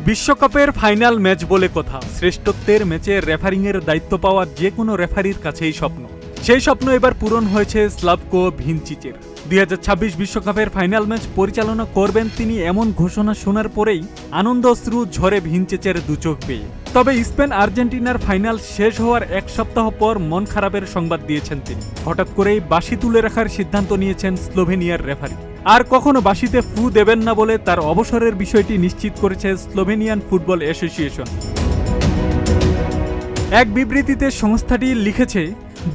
বিশ্বকাপের final match বলে কথা, শ্রেষ্ঠত্বের ম্যাচে রেফারিংয়ের দায়িত্ব পাওয়ার যে কোনো রেফারির কাছেই স্বপ্ন। সেই স্বপ্ন এবার পূরণ হয়েছে স্লাভকো ভিনচিচের। 2026 বিশ্বকাপের ফাইনাল ম্যাচ পরিচালনা করবেন তিনি, এমন ঘোষণা শোনার পরেই আনন্দ অশ্রু ঝরে ভিনচিচের দুচোখ বেয়ে। তবে স্পেন আর্জেন্টিনার ফাইনাল শেষ হওয়ার এক সপ্তাহ পর মন খারাপের সংবাদ দিয়েছেন তিনি। হঠাৎ করেই বাঁশি তুলে রাখার সিদ্ধান্ত নিয়েছেন স্লোভেনিয়ার রেফারি। আর কখনো বাঁশিতে ফু দেবেন না বলে তার অবসরের বিষয়টি নিশ্চিত করেছে স্লোভেনিয়ান ফুটবল অ্যাসোসিয়েশন। এক বিবৃতিতে সংস্থাটি লিখেছে,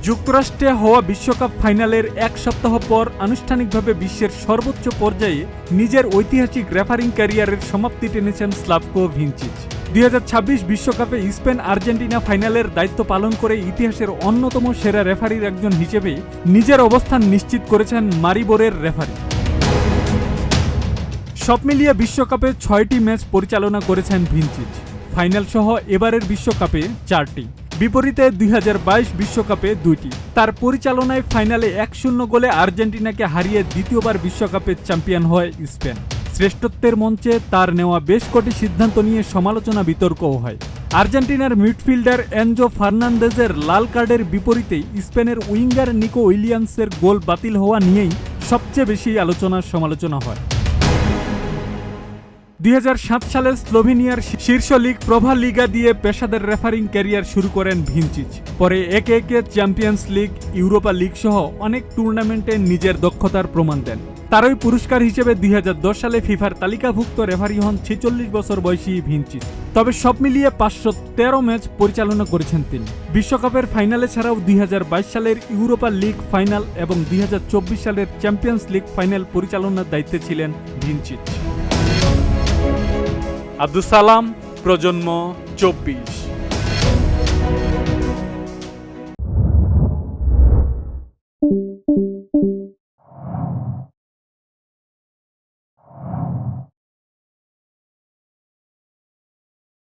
যুক্তরাষ্ট্রে হওয়া বিশ্বকাপ ফাইনালের এক সপ্তাহ পর আনুষ্ঠানিকভাবে বিশ্বের সর্বোচ্চ পর্যায়ে নিজের ঐতিহাসিক রেফারিং ক্যারিয়ারের সমাপ্তি টেনেছেন স্লাভকো ভিনচিচ। 2026 বিশ্বকাপে স্পেন আর্জেন্টিনা ফাইনালের দায়িত্ব পালন করে ইতিহাসের অন্যতম সেরা রেফারির একজন হিসেবে নিজের অবস্থান নিশ্চিত করেছেন মারিবোরের রেফারি। সব মিলিয়ে বিশ্বকাপে 6টি ম্যাচ পরিচালনা করেছেন ভিনচিচ, ফাইনাল সহ এবারের বিশ্বকাপে 4টি। বিপরীতে 2022 বিশ্বকাপে 2টি। তার পরিচালনায় ফাইনালে 1-0 গোলে আর্জেন্টিনাকে হারিয়ে দ্বিতীয়বার বিশ্বকাপের চ্যাম্পিয়ন হয় স্পেন। শ্রেষ্ঠত্বের মঞ্চে তার নেওয়া বেশ কটি সিদ্ধান্ত নিয়ে সমালোচনা বিতর্কও হয়। আর্জেন্টিনার মিডফিল্ডার এনজো ফার্নান্দেজের লাল কার্ডের বিপরীতে স্পেনের উইঙ্গার নিকো উইলিয়ামসের গোল বাতিল হওয়া নিয়েই সবচেয়ে বেশি সমালোচনা হয়। 2007 সালে স্লোভেনিয়ার শীর্ষ লিগ প্রভা লিগা দিয়ে পেশাদার রেফারিং ক্যারিয়ার শুরু করেন ভিনচিচ। পরে একে একে চ্যাম্পিয়ন্স লিগ, ইউরোপা লিগ সহ অনেক টুর্নামেন্টে নিজের দক্ষতার প্রমাণ দেন। তারই পুরস্কার হিসেবে 2010 সালে ফিফার তালিকাভুক্ত রেফারি হন 46 বছর বয়সী ভিনচিচ। তবে সব মিলিয়ে 513 ম্যাচ পরিচালনা করেছেন তিনি। বিশ্বকাপের ফাইনালে ছাড়াও 2022 সালের ইউরোপা লিগ ফাইনাল এবং 2024 সালের চ্যাম্পিয়ন্স লিগ ফাইনাল পরিচালনার দায়িত্বে ছিলেন ভিনচিচ। আব্দুস সালাম, প্রজন্ম 24।